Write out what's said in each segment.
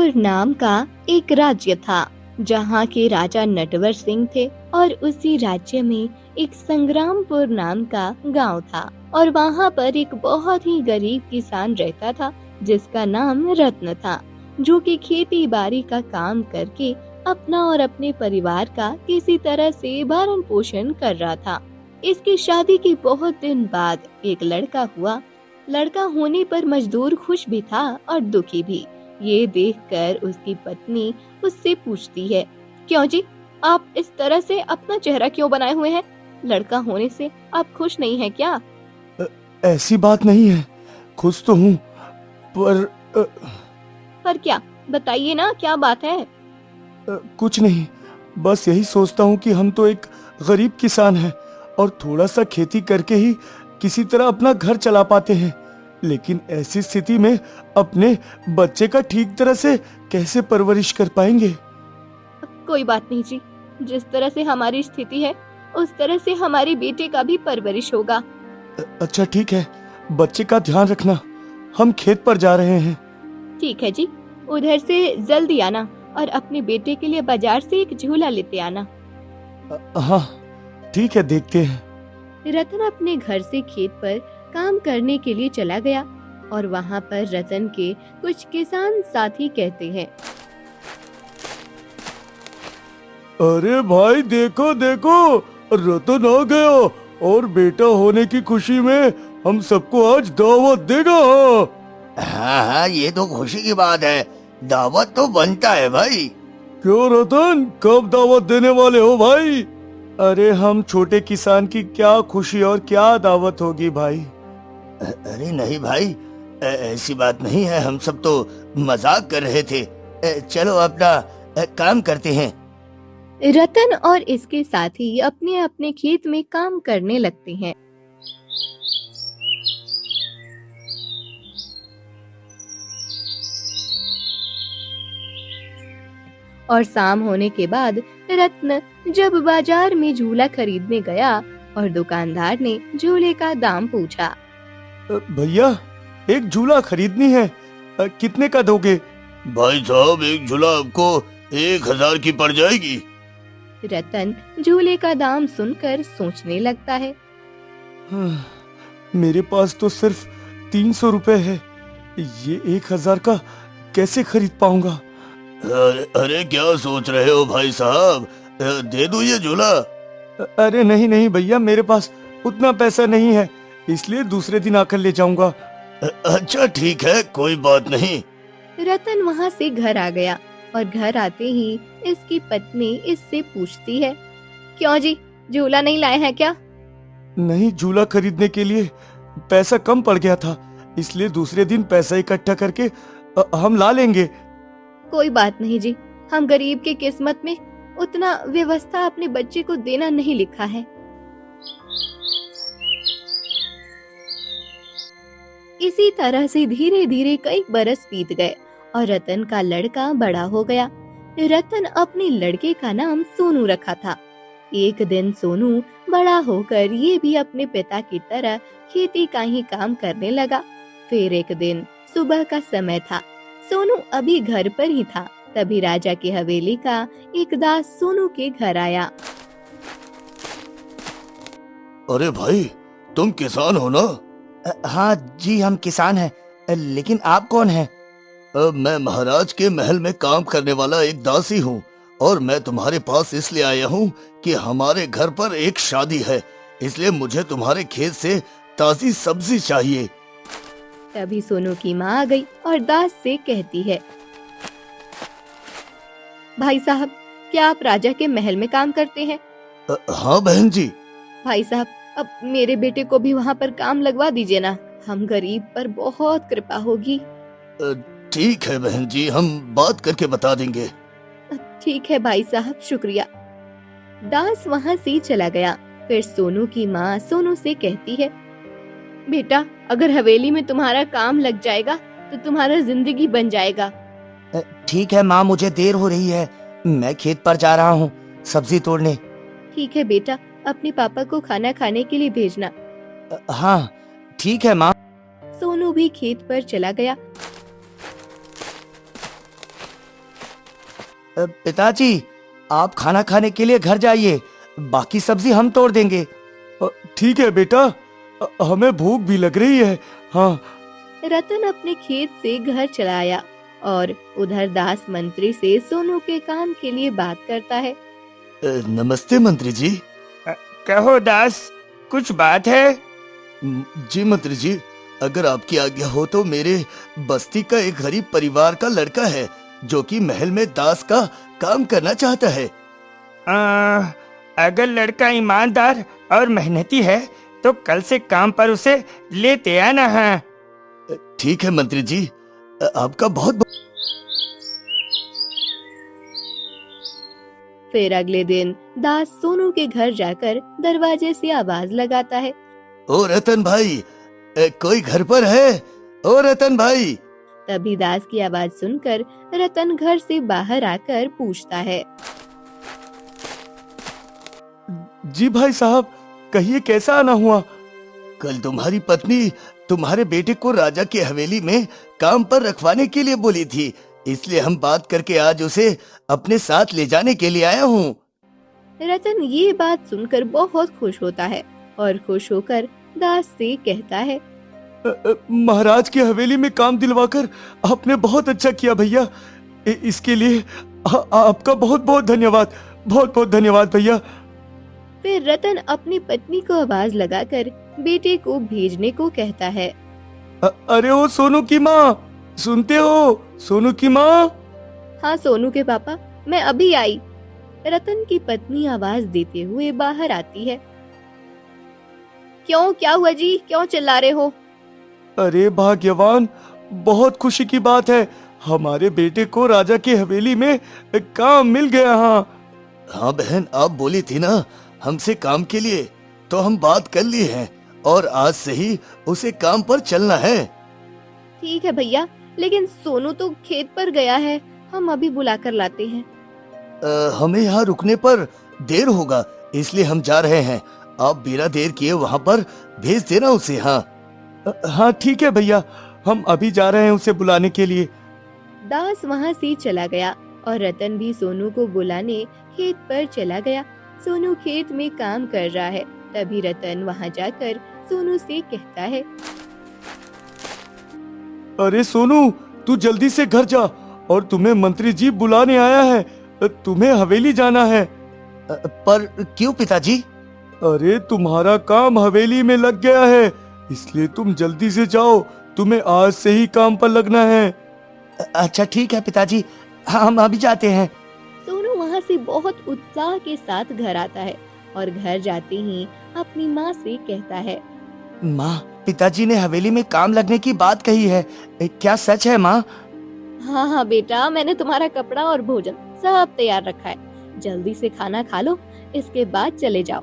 संग्रामपुर नाम का एक राज्य था, जहाँ के राजा नटवर सिंह थे। और उसी राज्य में एक संग्रामपुर नाम का गांव था, और वहाँ पर एक बहुत ही गरीब किसान रहता था, जिसका नाम रत्न था, जो कि खेती बाड़ी का काम करके अपना और अपने परिवार का किसी तरह से भरण पोषण कर रहा था। इसकी शादी के बहुत दिन बाद एक लड़का हुआ। लड़का होने पर मजदूर खुश भी था और दुखी भी। ये देखकर उसकी पत्नी उससे पूछती है, क्यों जी, आप इस तरह से अपना चेहरा क्यों बनाए हुए हैं? लड़का होने से आप खुश नहीं हैं क्या? ऐसी बात नहीं है, खुश तो हूँ, पर पर क्या, बताइए ना, क्या बात है? कुछ नहीं, बस यही सोचता हूँ कि हम तो एक गरीब किसान हैं और थोड़ा सा खेती करके ही किसी तरह अपना घर चला पाते हैं। लेकिन ऐसी स्थिति में अपने बच्चे का ठीक तरह से कैसे परवरिश कर पाएंगे? कोई बात नहीं जी, जिस तरह से हमारी स्थिति है उस तरह से हमारे बेटे का भी परवरिश होगा। अच्छा ठीक है, बच्चे का ध्यान रखना, हम खेत पर जा रहे हैं। ठीक है जी, उधर से जल्दी आना और अपने बेटे के लिए बाजार से एक झूला लेते आना। हाँ ठीक है, देखते हैं। रतन अपने घर से खेत पर काम करने के लिए चला गया और वहाँ पर रतन के कुछ किसान साथी कहते हैं, अरे भाई देखो देखो, रतन आ गया और बेटा होने की खुशी में हम सबको आज दावत देगा। हाँ हाँ, ये तो खुशी की बात है, दावत तो बनता है भाई। क्यों रतन, कब दावत देने वाले हो भाई? अरे हम छोटे किसान की क्या खुशी और क्या दावत होगी भाई। अरे नहीं भाई, ऐसी बात नहीं है, हम सब तो मजाक कर रहे थे। चलो अपना काम करते हैं। रतन और इसके साथी अपने अपने खेत में काम करने लगते हैं। और शाम होने के बाद रत्न जब बाजार में झूला खरीदने गया और दुकानदार ने झूले का दाम पूछा। भैया एक झूला खरीदनी है, कितने का दोगे? भाई साहब, एक झूला आपको 1000 की पड़ जाएगी। रतन झूले का दाम सुनकर सोचने लगता है, मेरे पास तो सिर्फ 300 रुपए है, ये 1000 का कैसे खरीद पाऊंगा? अरे क्या सोच रहे हो भाई साहब, दे दूं ये झूला? अरे नहीं नहीं भैया, मेरे पास उतना पैसा नहीं है, इसलिए दूसरे दिन आकर ले जाऊंगा। अच्छा ठीक है, कोई बात नहीं। रतन वहाँ से घर आ गया और घर आते ही इसकी पत्नी इससे पूछती है, क्यों जी, झूला नहीं लाए हैं क्या? नहीं, झूला खरीदने के लिए पैसा कम पड़ गया था, इसलिए दूसरे दिन पैसा इकट्ठा करके हम ला लेंगे। कोई बात नहीं जी, हम गरीब के किस्मत में उतना व्यवस्था अपने बच्चे को देना नहीं लिखा है। इसी तरह से धीरे धीरे कई बरस बीत गए और रतन का लड़का बड़ा हो गया। रतन अपने लड़के का नाम सोनू रखा था। एक दिन सोनू बड़ा होकर ये भी अपने पिता की तरह खेती का ही काम करने लगा। फिर एक दिन सुबह का समय था, सोनू अभी घर पर ही था, तभी राजा की हवेली का एक दास सोनू के घर आया। अरे भाई, तुम किसान हो ना? हाँ जी, हम किसान हैं, लेकिन आप कौन हैं? मैं महाराज के महल में काम करने वाला एक दासी हूँ और मैं तुम्हारे पास इसलिए आया हूँ कि हमारे घर पर एक शादी है, इसलिए मुझे तुम्हारे खेत से ताजी सब्जी चाहिए। तभी सोनू की माँ आ गई और दास से कहती है, भाई साहब, क्या आप राजा के महल में काम करते हैं? हाँ बहन जी। भाई साहब, अब मेरे बेटे को भी वहाँ पर काम लगवा दीजिए ना, हम गरीब पर बहुत कृपा होगी। ठीक है बहन जी, हम बात करके बता देंगे। ठीक है भाई साहब, शुक्रिया। दास वहाँ से चला गया। फिर सोनू की माँ सोनू से कहती है, बेटा, अगर हवेली में तुम्हारा काम लग जाएगा तो तुम्हारा जिंदगी बन जाएगा। ठीक है माँ, मुझे देर हो रही है, मैं खेत पर जा रहा हूँ सब्जी तोड़ने। ठीक है बेटा, अपने पापा को खाना खाने के लिए भेजना। हाँ ठीक है माँ। सोनू भी खेत पर चला गया। पिताजी, आप खाना खाने के लिए घर जाइए, बाकी सब्जी हम तोड़ देंगे। ठीक है बेटा, हमें भूख भी लग रही है। हाँ। रतन अपने खेत से घर चला आया और उधर दास मंत्री से सोनू के काम के लिए बात करता है। नमस्ते मंत्री जी। कहो दास, कुछ बात है? जी मंत्री जी, अगर आपकी आज्ञा हो तो मेरे बस्ती का एक गरीब परिवार का लड़का है जो कि महल में दास का काम करना चाहता है। अगर लड़का ईमानदार और मेहनती है तो कल से काम पर उसे लेते आना है। ठीक है मंत्री जी, आपका बहुत फिर अगले दिन दास सोनू के घर जाकर दरवाजे से आवाज लगाता है। ओ रतन भाई, कोई घर पर है? ओ रतन भाई। तभी दास की आवाज सुनकर रतन घर से बाहर आकर पूछता है। जी भाई साहब, कहिए कैसा आना हुआ? कल तुम्हारी पत्नी तुम्हारे बेटे को राजा की हवेली में काम पर रखवाने के लिए बोली थी, इसलिए हम बात करके आज उसे अपने साथ ले जाने के लिए आया हूँ। रतन ये बात सुनकर बहुत खुश होता है और खुश होकर दास से कहता है। महाराज की हवेली में काम दिलवाकर आपने बहुत अच्छा किया भैया। इसके लिए आपका बहुत बहुत धन्यवाद, बहुत बहुत धन्यवाद भैया। फिर रतन अपनी पत्नी को आवाज लगाकर बेटे को भेजने को कहता है। अरे ओ सोनू की माँ, सुनते हो? सोनू की माँ। हाँ सोनू के पापा, मैं अभी आई। रतन की पत्नी आवाज देते हुए बाहर आती है। क्यों, क्या हुआ जी, क्यों चिल्ला रहे हो? अरे भाग्यवान, बहुत खुशी की बात है, हमारे बेटे को राजा की हवेली में काम मिल गया। हाँ बहन, आप बोली थी ना हमसे काम के लिए, तो हम बात कर लिए हैं और आज से ही उसे काम पर चलना है। ठीक है भैया, लेकिन सोनू तो खेत पर गया है, हम अभी बुला कर लाते हैं। हमें यहाँ रुकने पर देर होगा, इसलिए हम जा रहे हैं। आप बिना देर किए वहाँ पर भेज देना उसे। हाँ ठीक है भैया, हम अभी जा रहे हैं उसे बुलाने के लिए। दास वहाँ से चला गया और रतन भी सोनू को बुलाने खेत पर चला गया। सोनू खेत में काम कर रहा है, तभी रतन वहाँ जाकर सोनू से कहता है। अरे सोनू, तू जल्दी से घर जा, और तुम्हें मंत्री जी बुलाने आया है, तुम्हें हवेली जाना है। पर क्यों पिताजी? अरे तुम्हारा काम हवेली में लग गया है, इसलिए तुम जल्दी से जाओ, तुम्हें आज से ही काम पर लगना है। अच्छा ठीक है पिताजी, हम अभी जाते हैं। सोनू वहाँ से बहुत उत्साह के साथ घर आता है और घर जाते ही अपनी माँ से कहता है। माँ, पिताजी ने हवेली में काम लगने की बात कही है, क्या सच है माँ? हाँ हाँ बेटा, मैंने तुम्हारा कपड़ा और भोजन सब तैयार रखा है, जल्दी से खाना खा लो, इसके बाद चले जाओ।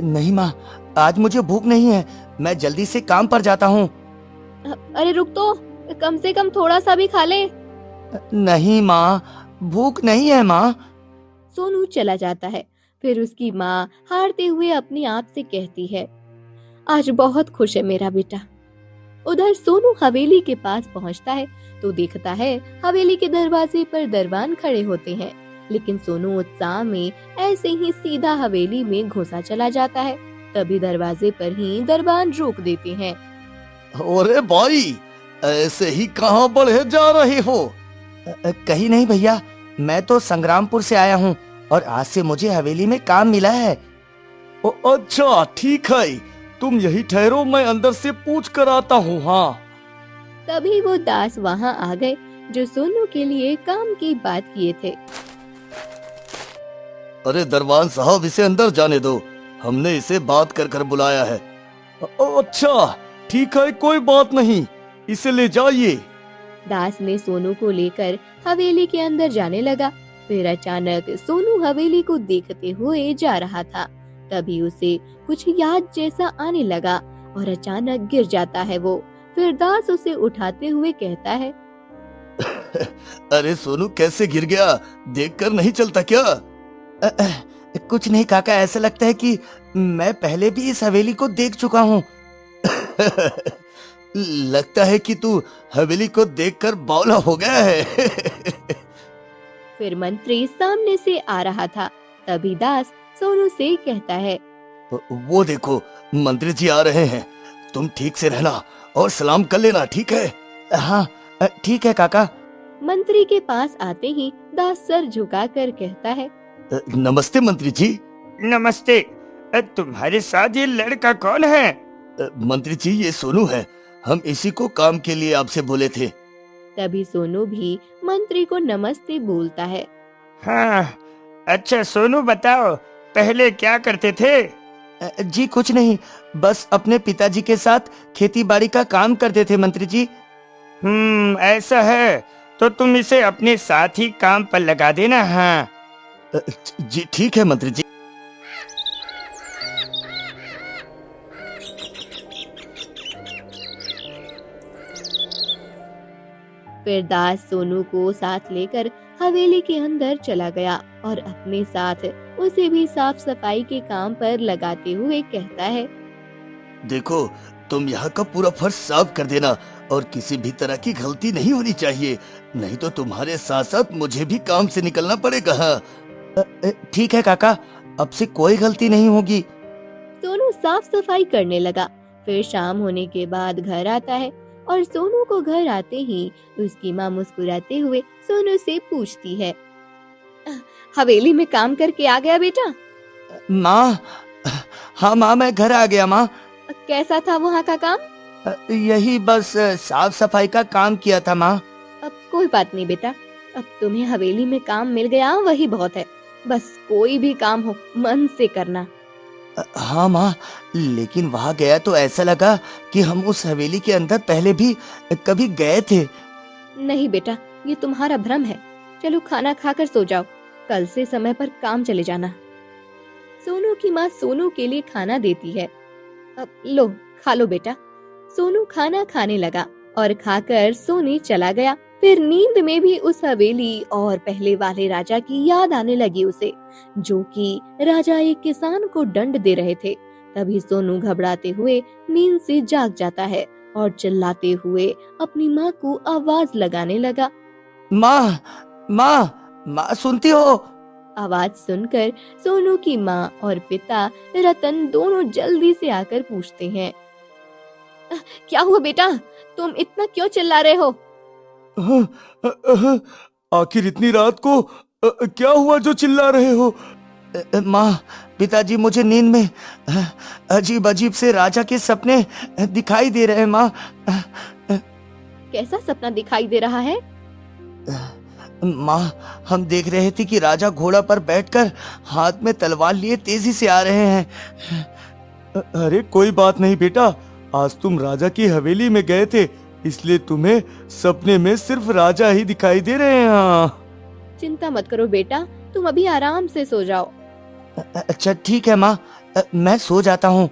नहीं माँ, आज मुझे भूख नहीं है, मैं जल्दी से काम पर जाता हूँ। अरे रुक तो, कम से कम थोड़ा सा भी खा ले। नहीं माँ, भूख नहीं है माँ। सोनू चला जाता है। फिर उसकी माँ हारते हुए अपने आप से कहती है, आज बहुत खुश है मेरा बेटा। उधर सोनू हवेली के पास पहुँचता है तो देखता है हवेली के दरवाजे पर दरबान खड़े होते हैं, लेकिन सोनू उत्साह में ऐसे ही सीधा हवेली में घुसा चला जाता है। तभी दरवाजे पर ही दरबान रोक देते हैं। अरे भाई, ऐसे ही कहाँ बढ़े जा रहे हो? कहीं नहीं भैया, मैं तो संग्रामपुर से आया हूँ और आज से मुझे हवेली में काम मिला है। अच्छा ठीक है, तुम यही ठहरो, मैं अंदर से पूछ कर आता हूँ। हाँ। तभी वो दास वहाँ आ गए जो सोनू के लिए काम की बात किए थे। अरे दरबान साहब, इसे अंदर जाने दो, हमने इसे बात कर कर बुलाया है। अच्छा ठीक है, कोई बात नहीं, इसे ले जाइए। दास ने सोनू को लेकर हवेली के अंदर जाने लगा। फिर अचानक सोनू हवेली को देखते हुए जा रहा था। तभी उसे कुछ याद जैसा आने लगा और अचानक गिर जाता है वो। फिर दास उसे उठाते हुए कहता है। अरे सोनू, कैसे गिर गया? देखकर नहीं चलता क्या? कुछ नहीं काका, ऐसा लगता है कि मैं पहले भी इस हवेली को देख चुका हूँ। लगता है कि तू हवेली को देखकर बावला हो गया है। फिर मंत्री सामने से आ रहा था। तभी दास सोनू से कहता है, वो देखो, मंत्री जी आ रहे हैं। तुम ठीक से रहना और सलाम कर लेना, ठीक है? हाँ ठीक है काका। मंत्री के पास आते ही दास सर झुकाकर कहता है, नमस्ते मंत्री जी। नमस्ते। तुम्हारे साथ ये लड़का कौन है? मंत्री जी, ये सोनू है। हम इसी को काम के लिए आपसे बोले थे। तभी सोनू भी मंत्री को नमस्ते बोलता है। हाँ, अच्छा सोनू बताओ, पहले क्या करते थे? जी कुछ नहीं, बस अपने पिताजी के साथ खेती बाड़ी का काम करते थे मंत्री जी। ऐसा है तो तुम इसे अपने साथ ही काम पर लगा देना। हाँ जी ठीक है मंत्री जी। फिर दास सोनू को साथ लेकर हवेली के अंदर चला गया और अपने साथ उसे भी साफ सफाई के काम पर लगाते हुए कहता है, देखो, तुम यहाँ का पूरा फर्श साफ कर देना और किसी भी तरह की गलती नहीं होनी चाहिए, नहीं तो तुम्हारे साथ साथ मुझे भी काम से निकलना पड़ेगा। ठीक है काका, अब से कोई गलती नहीं होगी। सोनू साफ सफाई करने लगा। फिर शाम होने के बाद घर आता है और सोनू को घर आते ही उसकी माँ मुस्कुराते हुए सोनू से पूछती है, हवेली में काम करके आ गया बेटा? माँ, हाँ माँ, मैं घर आ गया माँ। कैसा था वहाँ का काम? यही बस साफ सफाई का काम किया था माँ। अब कोई बात नहीं बेटा, अब तुम्हें हवेली में काम मिल गया वही बहुत है। बस कोई भी काम हो मन से करना। हाँ माँ, लेकिन वहाँ गया तो ऐसा लगा कि हम उस हवेली के अंदर पहले भी कभी गए थे। नहीं बेटा, ये तुम्हारा भ्रम है। चलो खाना खाकर सो जाओ, कल से समय पर काम चले जाना। सोनू की माँ सोनू के लिए खाना देती है। अब लो खा लो बेटा। सोनू खाना खाने लगा और खाकर सोने चला गया। फिर नींद में भी उस हवेली और पहले वाले राजा की याद आने लगी उसे, जो कि राजा एक किसान को दंड दे रहे थे। तभी सोनू घबराते हुए नींद से जाग जाता है और चिल्लाते हुए अपनी माँ को आवाज लगाने लगा, माँ, माँ, माँ सुनती हो? आवाज सुनकर सोनू की माँ और पिता रतन दोनों जल्दी से आकर पूछते हैं, क्या हुआ बेटा, तुम इतना क्यों चिल्ला रहे हो? आखिर इतनी रात को क्या हुआ जो चिल्ला रहे हो? माँ, पिताजी, मुझे नींद में अजीब अजीब से राजा के सपने दिखाई दे रहे हैं माँ। कैसा सपना दिखाई दे रहा है? माँ, हम देख रहे थे कि राजा घोड़ा पर बैठकर हाथ में तलवार लिए तेजी से आ रहे हैं। अरे कोई बात नहीं बेटा, आज तुम राजा की हवेली में गए थे, इसलिए तुम्हें सपने में सिर्फ राजा ही दिखाई दे रहे हैं। चिंता मत करो बेटा, तुम अभी आराम से सो जाओ। अच्छा ठीक है माँ, मैं सो जाता हूँ।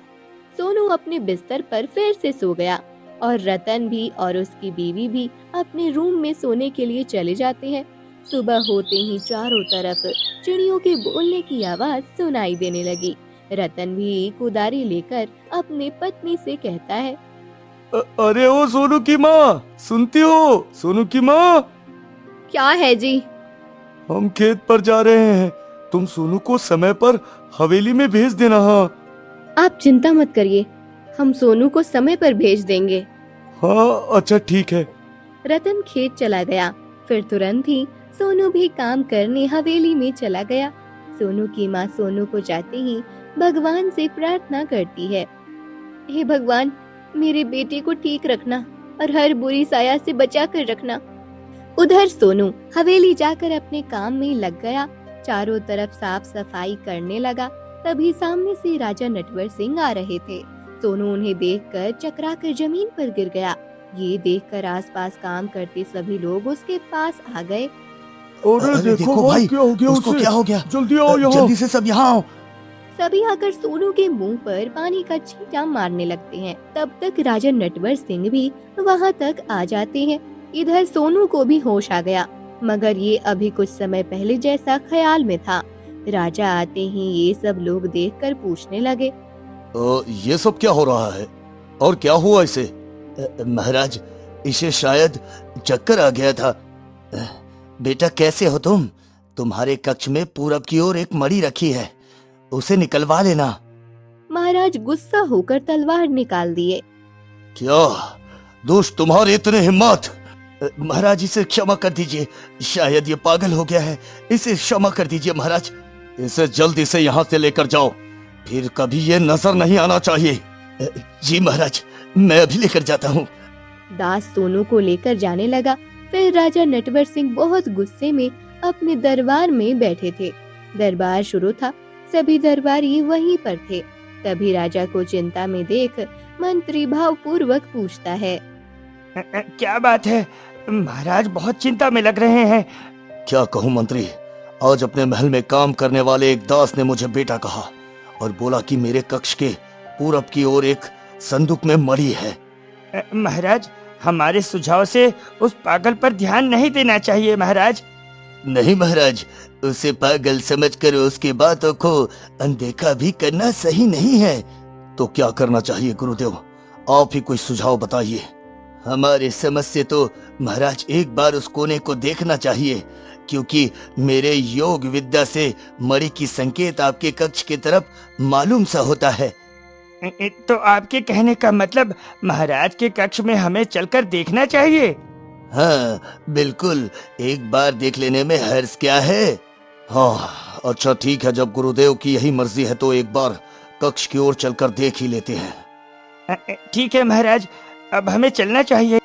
सोनू अपने बिस्तर पर फिर से सो गया और रतन भी और उसकी बीवी भी अपने रूम में सोने के लिए चले जाते हैं। सुबह होते ही चारों तरफ चिड़ियों के बोलने की आवाज सुनाई देने लगी। रतन भी कुदारी लेकर अपनी पत्नी से कहता है, अरे ओ सोनू की माँ, सुनती हो? सोनू की माँ, क्या है जी? हम खेत पर जा रहे हैं, तुम सोनू को समय पर हवेली में भेज देना। हाँ आप चिंता मत करिए, हम सोनू को समय पर भेज देंगे। हाँ अच्छा ठीक है। रतन खेत चला गया। फिर तुरंत ही सोनू भी काम करने हवेली में चला गया। सोनू की माँ सोनू को जाते ही भगवान से प्रार्थना करती है, हे भगवान, मेरे बेटे को ठीक रखना और हर बुरी साया से बचा कर रखना। उधर सोनू हवेली जाकर अपने काम में लग गया, चारों तरफ साफ सफाई करने लगा। तभी सामने से राजा नटवर सिंह आ रहे थे। सोनू उन्हें देखकर चकराकर जमीन पर गिर गया। ये देखकर आसपास काम करते सभी लोग उसके पास आ गए। अरे देखो भाई, क्या हो गया उसको? उसे? क्या हो गया? जल्दी आओ यहाँ। जल्दी से सब यहाँ आओ। सभी आकर सोनू के मुंह पर पानी का छींटा मारने लगते हैं। तब तक राजा नटवर सिंह भी वहाँ तक आ जाते हैं। इधर सोनू को भी होश आ गया, मगर ये अभी कुछ समय पहले जैसा ख्याल में था। राजा आते ही ये सब लोग देखकर पूछने लगे, ये सब क्या हो रहा है और क्या हुआ इसे? महाराज, इसे शायद चक्कर आ गया था। बेटा कैसे हो तुम? तुम्हारे कक्ष में पूरब की ओर एक मणि रखी है, उसे निकलवा लेना। महाराज गुस्सा होकर तलवार निकाल दिए। क्या दोस्त तुम्हारे इतने हिम्मत? महाराज इसे क्षमा कर दीजिए, शायद ये पागल हो गया है, इसे क्षमा कर दीजिए महाराज। इसे जल्दी से यहाँ से लेकर जाओ, फिर कभी ये नजर नहीं आना चाहिए। जी महाराज, मैं अभी लेकर जाता हूँ। दास सोनू को लेकर जाने लगा। फिर राजा नटवर सिंह बहुत गुस्से में अपने दरबार में बैठे थे। दरबार शुरू था, सभी दरबारी वहीं पर थे। तभी राजा को चिंता में देख मंत्री भावपूर्वक पूछता है, क्या बात है महाराज, बहुत चिंता में लग रहे हैं। क्या कहूँ मंत्री, आज अपने महल में काम करने वाले एक दास ने मुझे बेटा कहा और बोला कि मेरे कक्ष के पूरब की ओर एक संदूक में मणि है। महाराज, हमारे सुझाव से उस पागल पर ध्यान नहीं देना चाहिए महाराज। नहीं महाराज, उसे पागल समझकर उसकी बातों को अनदेखा भी करना सही नहीं है। तो क्या करना चाहिए गुरुदेव, आप ही कोई सुझाव बताइए। हमारे समझ से तो महाराज एक बार उस कोने को देखना चाहिए, क्योंकि मेरे योग विद्या से मणि की संकेत आपके कक्ष की तरफ मालूम सा होता है। तो आपके कहने का मतलब महाराज के कक्ष में हमें चलकर देखना चाहिए? हाँ बिल्कुल, एक बार देख लेने में हर्ज क्या है। हाँ अच्छा ठीक है, जब गुरुदेव की यही मर्जी है तो एक बार कक्ष की ओर चलकर देख ही लेते हैं। ठीक है महाराज, अब हमें चलना चाहिए।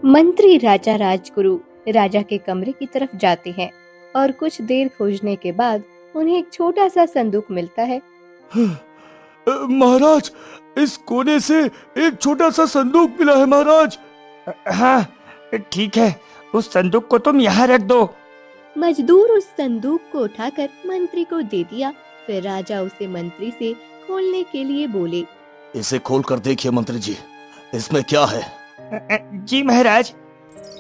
मंत्री राजा राजगुरु राजा के कमरे की तरफ जाते हैं और कुछ देर खोजने के बाद उन्हें एक छोटा सा संदूक मिलता है। महाराज, इस कोने से एक छोटा सा संदूक मिला है महाराज। हाँ ठीक है, उस संदूक को तुम यहाँ रख दो। मजदूर उस संदूक को उठाकर मंत्री को दे दिया। फिर राजा उसे मंत्री से खोलने के लिए बोले, इसे खोल कर देखिए मंत्री जी, इसमें क्या है? जी महाराज।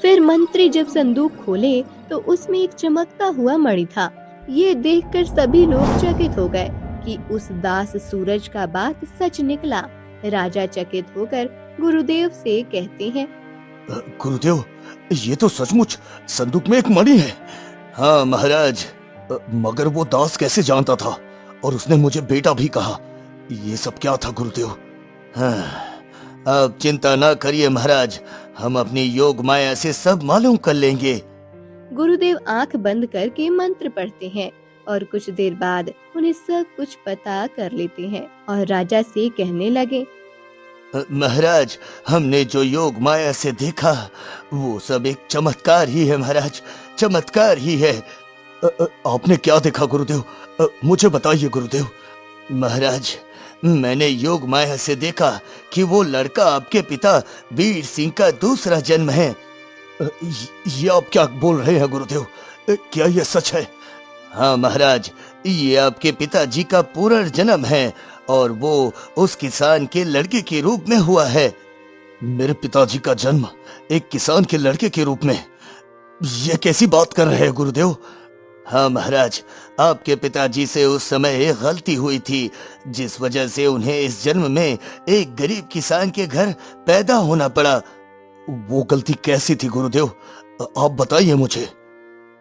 फिर मंत्री जब संदूक खोले तो उसमें एक चमकता हुआ मणि था। ये देखकर सभी लोग चकित हो गए कि उस दास सूरज का बात सच निकला। राजा चकित होकर गुरुदेव से कहते हैं, गुरुदेव, ये तो सचमुच संदूक में एक मणि है। हाँ महाराज। मगर वो दास कैसे जानता था, और उसने मुझे बेटा भी कहा। ये सब क्या था गुरुदेव? हाँ, आप चिंता ना करिए महाराज, हम अपनी योग माया से सब मालूम कर लेंगे। गुरुदेव आंख बंद करके मंत्र पढ़ते हैं और कुछ देर बाद उन्हें सब कुछ पता कर लेते हैं और राजा से कहने लगे, महाराज, हमने जो योग माया से देखा वो सब एक चमत्कार ही है महाराज, चमत्कार ही है। आपने क्या देखा गुरुदेव? मुझे बताइए गुरुदेव। महाराज, मैंने योग माया से देखा कि वो लड़का आपके पिता वीर सिंह का दूसरा जन्म है। ये आप क्या बोल रहे हैं गुरुदेव? क्या ये सच है? हाँ महाराज, ये आपके पिताजी का पूरा जन्म है और वो उस किसान के लड़के के रूप में हुआ है। मेरे पिताजी का जन्म एक किसान के लड़के के रूप में? ये कैसी बात कर रहे हैं गुरुदेव? हाँ महाराज, आपके पिताजी से उस समय एक गलती हुई थी, जिस वजह से उन्हें इस जन्म में एक गरीब किसान के घर पैदा होना पड़ा। वो गलती कैसी थी गुरुदेव, आप बताइए मुझे।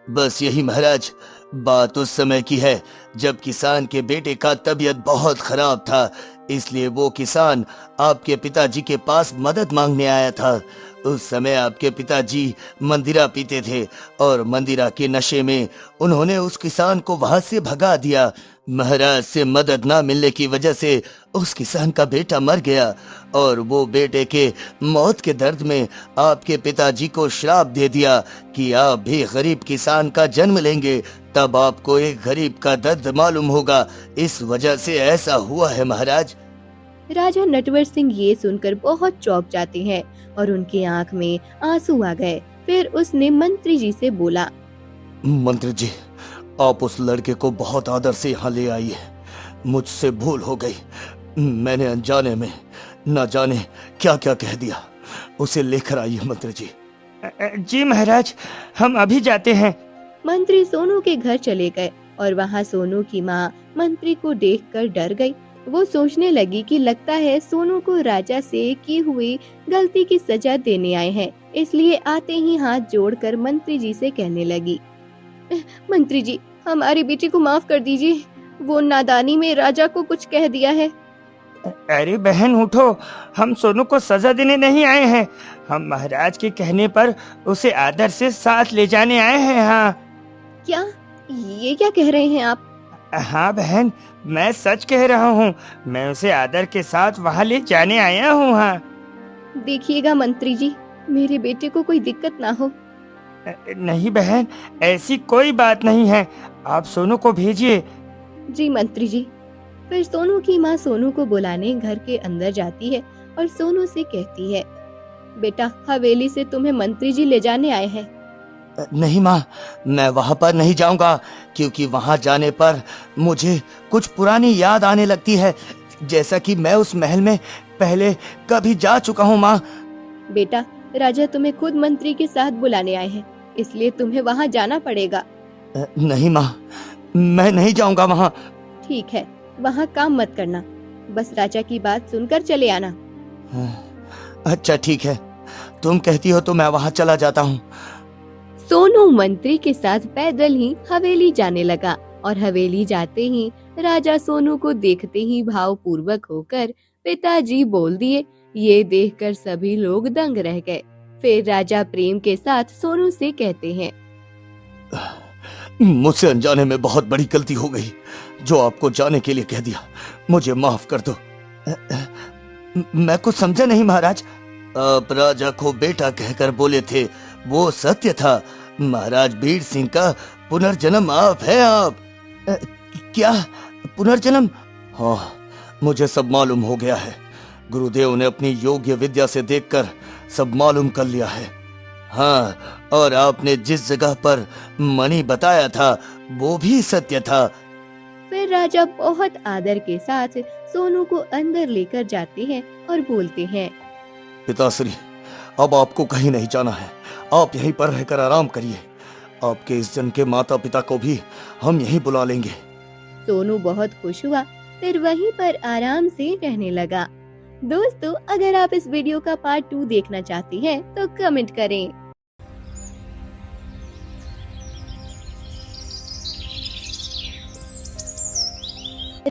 बस यही महाराज, बात उस समय की है जब किसान के बेटे का तबीयत बहुत खराब था, इसलिए वो किसान आपके पिताजी के पास मदद मांगने आया था। उस समय आपके पिताजी मंदिरा पीते थे और मंदिरा के नशे में उन्होंने उस किसान को वहां से भगा दिया। महाराज से मदद ना मिलने की वजह से उस किसान का बेटा मर गया और वो बेटे के मौत के दर्द में आपके पिताजी को श्राप दे दिया कि आप भी गरीब किसान का जन्म लेंगे, तब आपको एक गरीब का दर्द मालूम होगा। इस वजह से ऐसा हुआ है महाराज। राजा नटवर सिंह ये सुनकर बहुत चौंक जाते हैं और उनकी आंख में आंसू आ गए। फिर उसने मंत्री जी से बोला, मंत्री जी, आप उस लड़के को बहुत आदर से यहाँ ले आइए। मुझसे भूल हो गई, मैंने अनजाने में न जाने क्या क्या कह दिया। उसे लेकर आइए मंत्री जी। जी महाराज, हम अभी जाते हैं। मंत्री सोनू के घर चले गए और वहाँ सोनू की माँ मंत्री को देखकर डर गई। वो सोचने लगी कि लगता है सोनू को राजा से की हुई गलती की सजा देने आए हैं, इसलिए आते ही हाथ जोड़कर मंत्री जी से कहने लगी, मंत्री जी, हमारी बेटी को माफ कर दीजिए, वो नादानी में राजा को कुछ कह दिया है। अरे बहन उठो, हम सोनू को सजा देने नहीं आए हैं, हम महाराज के कहने पर उसे आदर से साथ ले जाने आए हैं। हाँ क्या ये क्या कह रहे हैं आप? हाँ बहन, मैं सच कह रहा हूँ, मैं उसे आदर के साथ वहाँ ले जाने आया हूँ। हाँ देखिएगा मंत्री जी, मेरे बेटे को कोई दिक्कत ना हो। नहीं बहन, ऐसी कोई बात नहीं है, आप सोनू को भेजिए। जी मंत्री जी। फिर सोनू की माँ सोनू को बुलाने घर के अंदर जाती है और सोनू से कहती है, बेटा, हवेली से तुम्हें मंत्री जी ले जाने आए हैं। नहीं माँ, मैं वहाँ पर नहीं जाऊँगा, क्योंकि वहाँ जाने पर मुझे कुछ पुरानी याद आने लगती है, जैसा कि मैं उस महल में पहले कभी जा चुका हूँ। माँ बेटा, राजा तुम्हें खुद मंत्री के साथ बुलाने आए हैं, इसलिए तुम्हें वहाँ जाना पड़ेगा। नहीं माँ, मैं नहीं जाऊँगा वहाँ। ठीक है, वहाँ काम मत करना, बस राजा की बात सुनकर चले आना। अच्छा ठीक है, तुम कहती हो तो मैं वहाँ चला जाता हूँ। सोनू मंत्री के साथ पैदल ही हवेली जाने लगा और हवेली जाते ही राजा सोनू को देखते ही भावपूर्वक होकर पिताजी बोल दिए। ये देखकर सभी लोग दंग रह गए। फिर राजा प्रेम के साथ सोनू से कहते हैं, मुझसे अनजाने में बहुत बड़ी गलती हो गई, जो आपको जाने के लिए कह दिया, मुझे माफ कर दो। मैं कुछ समझा नहीं महाराज। आप राजा को बेटा कहकर बोले थे, वो सत्य था। महाराज बीर सिंह का पुनर्जन्म आप है। आप क्या पुनर्जन्म? हाँ, मुझे सब मालूम हो गया है। गुरुदेव ने अपनी योग्य विद्या से देखकर सब मालूम कर लिया है। हाँ, और आपने जिस जगह पर मणि बताया था वो भी सत्य था। फिर राजा बहुत आदर के साथ सोनू को अंदर लेकर जाते हैं और बोलते हैं, पिताश्री, अब आपको कहीं नहीं जाना है, आप यहीं पर रहकर आराम करिए। आपके इस जन के माता पिता को भी हम यहीं बुला लेंगे। सोनू बहुत खुश हुआ, फिर वहीं पर आराम से रहने लगा। दोस्तों, अगर आप इस वीडियो का पार्ट 2 देखना चाहते हैं तो कमेंट करें।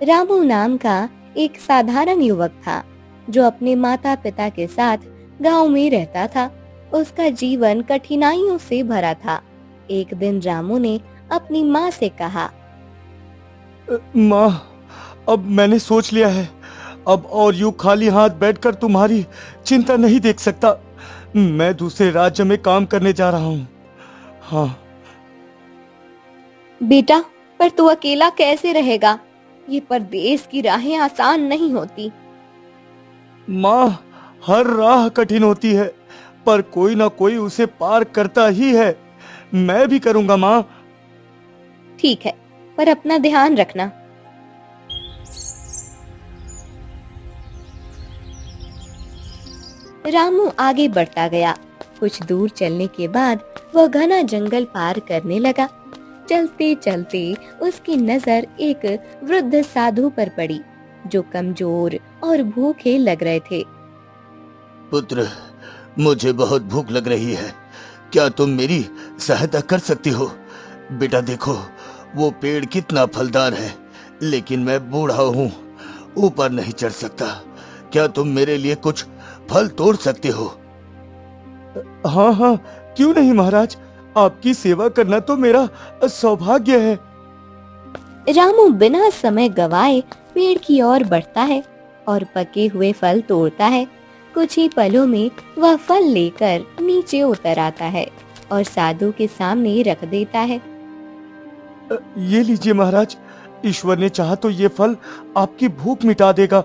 रामू नाम का एक साधारण युवक था जो अपने माता पिता के साथ गांव में रहता था। उसका जीवन कठिनाइयों से भरा था। एक दिन रामू ने अपनी माँ से कहा, माँ, अब मैंने सोच लिया है, अब और यूं खाली हाथ बैठकर तुम्हारी चिंता नहीं देख सकता। मैं दूसरे राज्य में काम करने जा रहा हूँ। हाँ बेटा, पर तू अकेला कैसे रहेगा? ये परदेश की राहें आसान नहीं होती। माँ, हर राह कठिन होती है, पर कोई ना कोई उसे पार करता ही है। मैं भी करूँगा माँ। ठीक है, पर अपना ध्यान रखना। रामू आगे बढ़ता गया। कुछ दूर चलने के बाद वह घना जंगल पार करने लगा। चलते चलते उसकी नजर एक वृद्ध साधु पर पड़ी जो कमजोर और भूखे लग रहे थे। पुत्र, मुझे बहुत भूख लग रही है, क्या तुम मेरी सहायता कर सकती हो? बेटा देखो, वो पेड़ कितना फलदार है, लेकिन मैं बूढ़ा हूँ, ऊपर नहीं चढ़ सकता। क्या तुम मेरे लिए कुछ फल तोड़ सकते हो? हाँ हाँ, क्यों नहीं महाराज, आपकी सेवा करना तो मेरा सौभाग्य है। रामू बिना समय गवाए पेड़ की ओर बढ़ता है और पके हुए फल तोड़ता है। कुछ ही पलों में वह फल लेकर नीचे उतर आता है और साधु के सामने रख देता है। ये लीजिए महाराज, ईश्वर ने चाहा तो ये फल आपकी भूख मिटा देगा।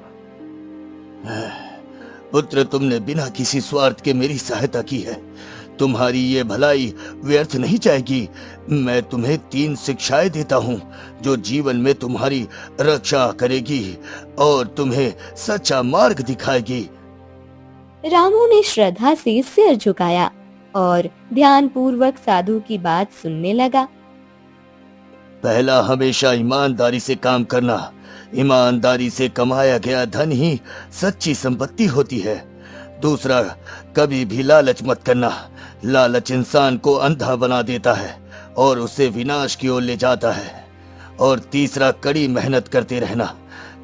पुत्र, तुमने बिना किसी स्वार्थ के मेरी सहायता की है। तुम्हारी ये भलाई व्यर्थ नहीं जाएगी। मैं तुम्हें 3 शिक्षाएं देता हूँ जो जीवन में तुम्हारी रक्षा करेगी और तुम्हें सच्चा मार्ग दिखाएगी। रामू ने श्रद्धा से सिर झुकाया और ध्यान पूर्वक साधु की बात सुनने लगा। पहला, हमेशा ईमानदारी से काम करना। ईमानदारी से कमाया गया धन ही सच्ची संपत्ति होती है। दूसरा, कभी भी लालच मत करना। लालच इंसान को अंधा बना देता है और उसे विनाश की ओर ले जाता है। और तीसरा, कड़ी मेहनत करते रहना।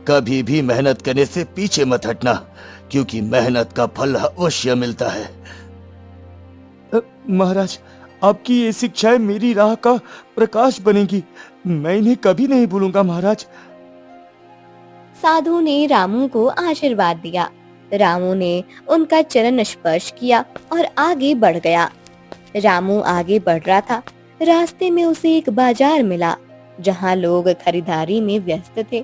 कभी भी मेहनत करने से पीछे मत हटना, क्योंकि मेहनत का फल अवश्य मिलता है। महाराज, आपकी ये शिक्षाएं मेरी राह का प्रकाश बनेगी। मैं इन्हें कभी नहीं भूलूंगा महाराज। साधु ने रामू को आशीर्वाद दिया। रामू ने उनका चरण स्पर्श किया और आगे बढ़ गया। रामू आगे बढ़ रहा था। रास्ते में उसे एक बाजार मिला जहां लोग खरीदारी में व्यस्त थे।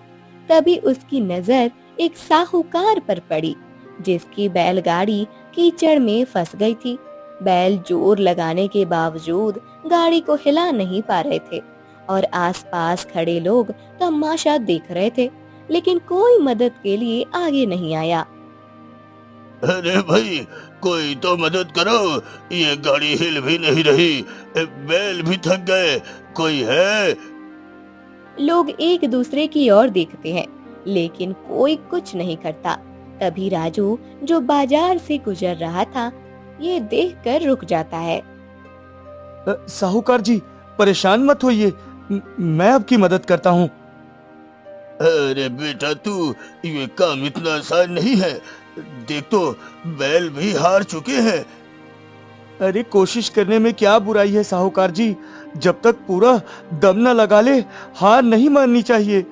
तभी उसकी नजर एक साहूकार पर पड़ी जिसकी बैलगाड़ी कीचड़ में फंस गई थी। बैल जोर लगाने के बावजूद गाड़ी को हिला नहीं पा रहे थे और आसपास खड़े लोग तमाशा देख रहे थे, लेकिन कोई मदद के लिए आगे नहीं आया। अरे भाई, कोई तो मदद करो, ये गाड़ी हिल भी नहीं रही, बैल भी थक गए, कोई है? लोग एक दूसरे की ओर देखते हैं लेकिन कोई कुछ नहीं करता। तभी राजू, जो बाजार से गुजर रहा था, ये देखकर रुक जाता है। साहूकार जी, परेशान मत होइए, मैं आपकी मदद करता हूँ। अरे बेटा, तू, ये काम इतना आसान नहीं है। देख तो, बैल भी हार चुके हैं। अरे कोशिश करने में क्या बुराई है साहूकार जी। जब तक पूरा दम न लगा ले, हार नहीं माननी चाहिए।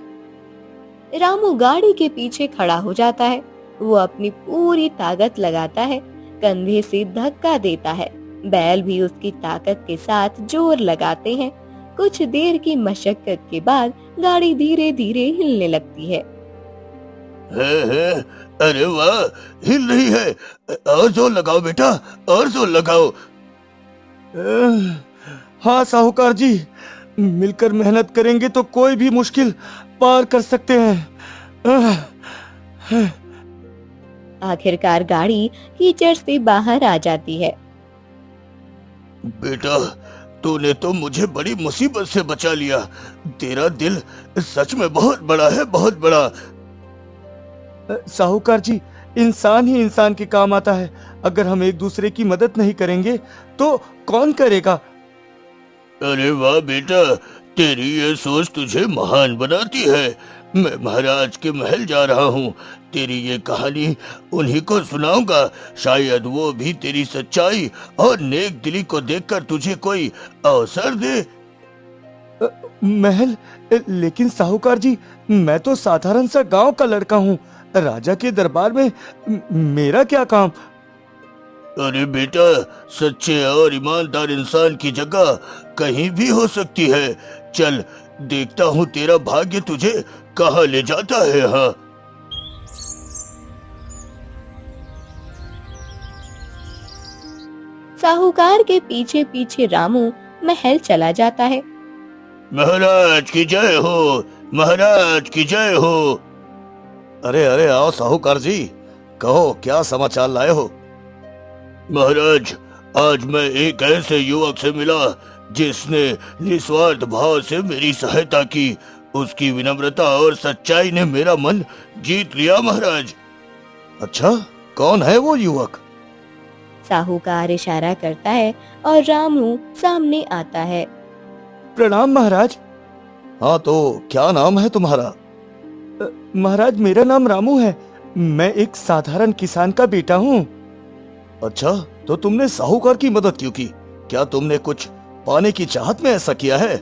रामू गाड़ी के पीछे खड़ा हो जाता है। वो अपनी पूरी ताकत लगाता है, कंधे से धक्का देता है। बैल भी उसकी ताकत के साथ जोर लगाते हैं। कुछ देर की मशक्कत के बाद गाड़ी धीरे धीरे हिलने लगती है। है? अरे वाह, हिल रही है। और जोर लगाओ बेटा, और जोर लगाओ। हाँ साहूकार जी, मिलकर मेहनत करेंगे तो कोई भी मुश्किल पार कर सकते हैं। आखिरकार गाड़ी कीचड़ से बाहर आ जाती है। बेटा, तूने तो मुझे बड़ी मुसीबत से बचा लिया। तेरा दिल सच में बहुत बड़ा है, बहुत बड़ा। साहूकार जी, इंसान ही इंसान के काम आता है। अगर हम एक दूसरे की मदद नहीं करेंगे तो कौन करेगा? अरे वाह बेटा, तेरी ये सोच तुझे महान बनाती है। मैं महाराज के महल जा रहा हूँ। तेरी ये कहानी उन्हीं को सुनाऊंगा। शायद वो भी तेरी सच्चाई और नेक दिली को देखकर तुझे कोई अवसर दे। महल? लेकिन साहूकार जी, मैं तो साधारण सा गांव का लड़का हूँ। राजा के दरबार में मेरा क्या काम? अरे बेटा, सच्चे और ईमानदार इंसान की जगह कहीं भी हो सकती है। चल, देखता हूँ तेरा भाग्य तुझे कहाँ ले जाता है। हाँ, साहूकार के पीछे पीछे रामू महल चला जाता है। महाराज की जय हो, महाराज की जय हो। अरे अरे, आओ साहूकार जी, कहो क्या समाचार लाए हो? महाराज, आज मैं एक ऐसे युवक से मिला जिसने निस्वार्थ भाव से मेरी सहायता की। उसकी विनम्रता और सच्चाई ने मेरा मन जीत लिया महाराज। अच्छा, कौन है वो युवक? साहूकार इशारा करता है और रामू सामने आता है। प्रणाम महाराज। हाँ, तो क्या नाम है तुम्हारा? महाराज, मेरा नाम रामू है। मैं एक साधारण किसान का बेटा हूँ। अच्छा, तो तुमने साहूकार की मदद क्यों की? क्या तुमने कुछ पाने की चाहत में ऐसा किया है?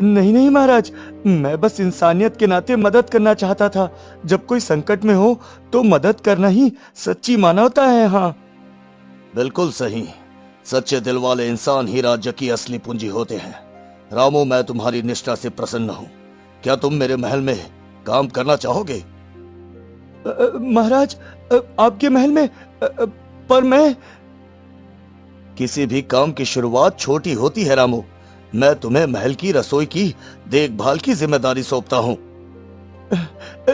नहीं नहीं महाराज, मैं बस इंसानियत के नाते मदद करना चाहता था। जब कोई संकट में हो तो मदद करना ही सच्ची मानवता है। हाँ, बिल्कुल सही। सच्चे दिल वाले इंसान ही राज्य की असली पूंजी होते हैं। रामू, मैं तुम्हारी निष्ठा से प्रसन्न हूँ। क्या तुम मेरे महल में काम करना चाहोगे? महाराज, आपके महल में? पर मैं... किसी भी काम की शुरुआत छोटी होती है रामू। मैं तुम्हें महल की रसोई की देखभाल की जिम्मेदारी सौंपता हूँ।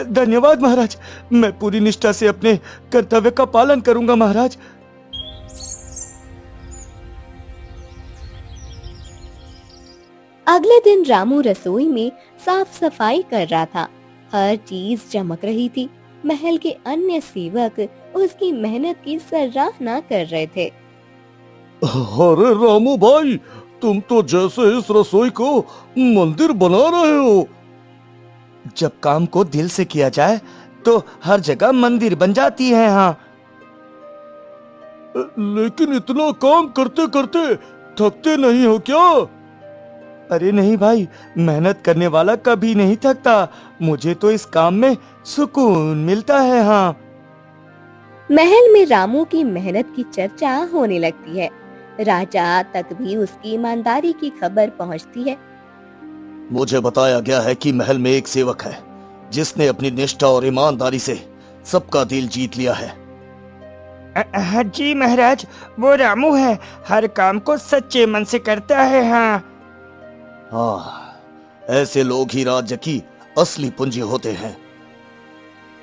धन्यवाद महाराज, मैं पूरी निष्ठा से अपने कर्तव्य का पालन करूंगा महाराज। अगले दिन रामू रसोई में साफ सफाई कर रहा था। हर चीज चमक रही थी। महल के अन्य सेवक उसकी मेहनत की सराहना कर रहे थे। अरे रामू भाई, तुम तो जैसे इस रसोई को मंदिर बना रहे हो। जब काम को दिल से किया जाए तो हर जगह मंदिर बन जाती है। हाँ, लेकिन इतना काम करते करते थकते नहीं हो क्या? अरे नहीं भाई, मेहनत करने वाला कभी नहीं थकता। मुझे तो इस काम में सुकून मिलता है। हाँ, महल में रामू की मेहनत की चर्चा होने लगती है। राजा तक भी उसकी ईमानदारी की खबर पहुंचती है। मुझे बताया गया है कि महल में एक सेवक है जिसने अपनी निष्ठा और ईमानदारी से सबका दिल जीत लिया है। हाँ जी महाराज, वो रामू है। हर काम को सच्चे मन से करता है। हाँ, हाँ, ऐसे लोग ही राज्य की असली पूंजी होते हैं।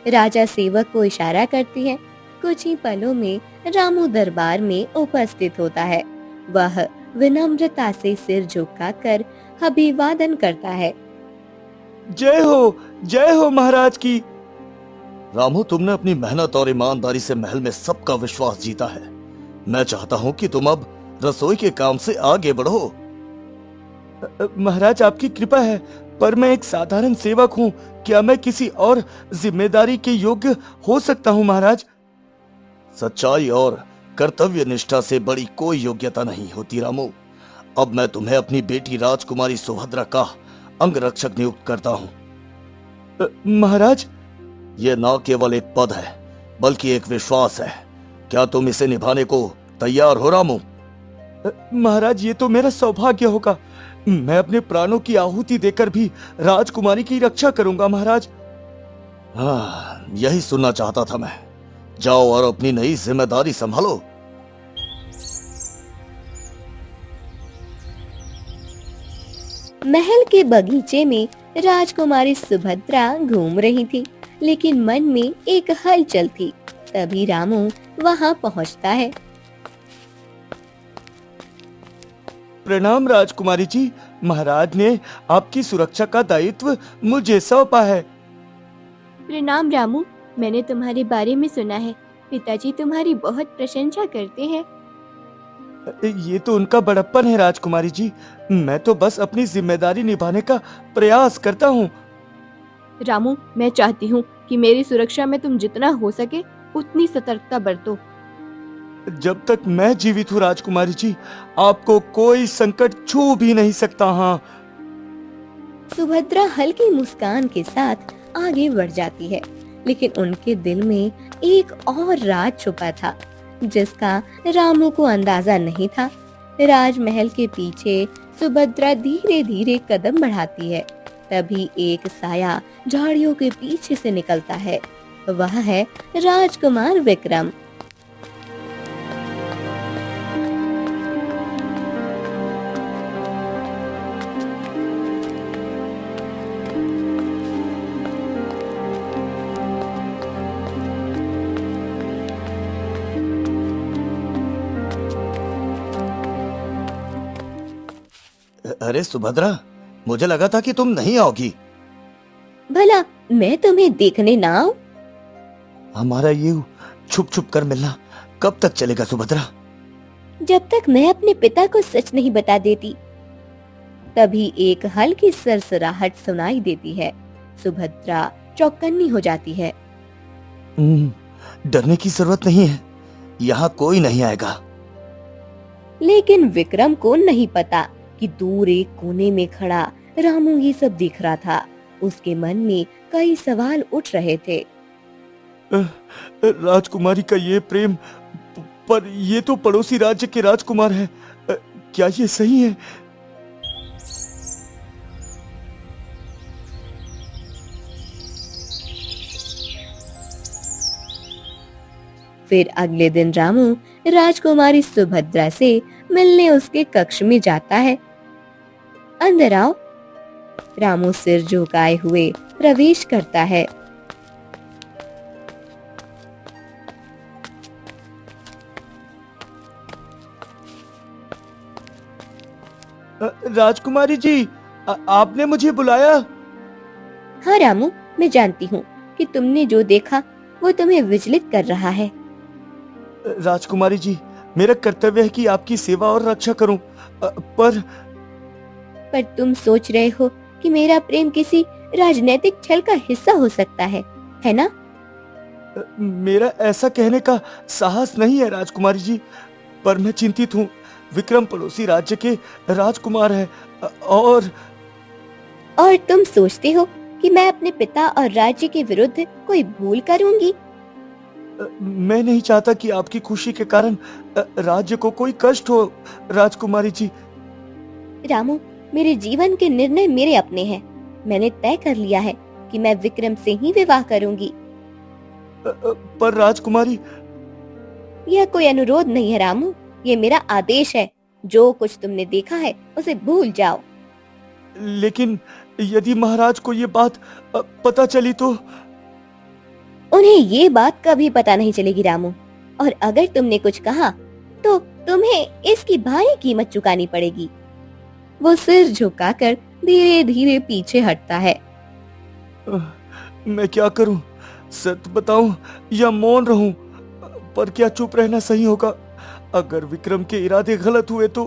राजा सेवक को इशारा करती है। कुछ ही पलों में रामू दरबार में उपस्थित होता है। वह विनम्रता से सिर झुकाकर अभिवादन करता है। जय हो महाराज की। रामू, तुमने अपनी मेहनत और ईमानदारी से महल में सबका विश्वास जीता है। मैं चाहता हूँ कि तुम अब रसोई के काम से आगे बढ़ो। महाराज, आपकी कृपा है, पर मैं एक साधारण सेवक हूँ। क्या मैं किसी और जिम्मेदारी के योग्य हो सकता हूँ महाराज? सच्चाई और कर्तव्य निष्ठा से बड़ी कोई योग्यता नहीं होती रामू। अब मैं तुम्हें अपनी बेटी राजकुमारी सुभद्रा का अंगरक्षक नियुक्त करता हूँ। महाराज, ये न केवल एक पद है बल्कि एक विश्वास है। क्या तुम इसे निभाने को तैयार हो रामू? महाराज, ये तो मेरा सौभाग्य होगा। मैं अपने प्राणों की आहुति देकर भी राजकुमारी की रक्षा करूंगा महाराज। हाँ, यही सुनना चाहता था मैं। जाओ और अपनी नई जिम्मेदारी संभालो। महल के बगीचे में राजकुमारी सुभद्रा घूम रही थी, लेकिन मन में एक हलचल थी। तभी रामू वहां पहुंचता है। प्रणाम राजकुमारी जी, महाराज ने आपकी सुरक्षा का दायित्व मुझे सौंपा है। प्रणाम रामू, मैंने तुम्हारे बारे में सुना है। पिताजी तुम्हारी बहुत प्रशंसा करते हैं। ये तो उनका बड़प्पन है राजकुमारी जी। मैं तो बस अपनी जिम्मेदारी निभाने का प्रयास करता हूँ। रामू, मैं चाहती हूँ कि मेरी सुरक्षा में तुम जितना हो सके उतनी सतर्कता बरतो। जब तक मैं जीवित हूँ राजकुमारी जी, आपको कोई संकट छू भी नहीं सकता। हाँ, सुभद्रा हल्की मुस्कान के साथ आगे बढ़ जाती है, लेकिन उनके दिल में एक और राज छुपा था जिसका रामू को अंदाजा नहीं था। राजमहल के पीछे सुभद्रा धीरे धीरे कदम बढ़ाती है। तभी एक साया झाड़ियों के पीछे से निकलता है। वह है राजकुमार विक्रम। अरे सुभद्रा, मुझे लगा था कि तुम नहीं आओगी। भला मैं तुम्हें देखने ना आऊं? हमारा ये छुप छुप कर मिलना कब तक चलेगा सुभद्रा? जब तक मैं अपने पिता को सच नहीं बता देती। तभी एक हल्की सरसराहट सुनाई देती है। सुभद्रा चौकन्नी हो जाती है। डरने की जरूरत नहीं है, यहाँ कोई नहीं आएगा। लेकिन विक्रम को नहीं पता कि दूर एक कोने में खड़ा रामू ये सब देख रहा था। उसके मन में कई सवाल उठ रहे थे। राजकुमारी का ये प्रेम, पर ये तो पड़ोसी राज्य के राजकुमार हैं। क्या ये सही है? फिर अगले दिन रामू राजकुमारी सुभद्रा से मिलने उसके कक्ष में जाता है। अंदर आओ। रामू सिर झुकाए हुए प्रवेश करता है। राजकुमारी जी, आपने मुझे बुलाया? हाँ रामू, मैं जानती हूँ कि तुमने जो देखा वो तुम्हें विचलित कर रहा है। राजकुमारी जी, मेरा कर्तव्य है कि आपकी सेवा और रक्षा करूं, पर तुम सोच रहे हो कि मेरा प्रेम किसी राजनीतिक छल का हिस्सा हो सकता है ना? मेरा ऐसा कहने का साहस नहीं है राजकुमारी जी, पर मैं चिंतित हूँ। विक्रम पड़ोसी राज्य के राजकुमार है, और तुम सोचते हो कि मैं अपने पिता और राज्य के विरुद्ध कोई भूल करूंगी? मैं नहीं चाहता कि आपकी खुशी के कारण राज्य को कोई कष्ट हो राजकुमारी जी। रामू, मेरे जीवन के निर्णय मेरे अपने हैं। मैंने तय कर लिया है कि मैं विक्रम से ही विवाह करूंगी। पर राजकुमारी, यह कोई अनुरोध नहीं है रामू, ये मेरा आदेश है। जो कुछ तुमने देखा है उसे भूल जाओ। लेकिन यदि महाराज को ये बात पता चली तो? उन्हें ये बात कभी पता नहीं चलेगी रामू, और अगर तुमने कुछ कहा तो तुम्हें इसकी भारी कीमत चुकानी पड़ेगी। वो सिर झुकाकर धीरे धीरे पीछे हटता है। मैं क्या करूं? सत्य बताऊं या मौन रहूं? पर क्या चुप रहना सही होगा? अगर विक्रम के इरादे गलत हुए तो?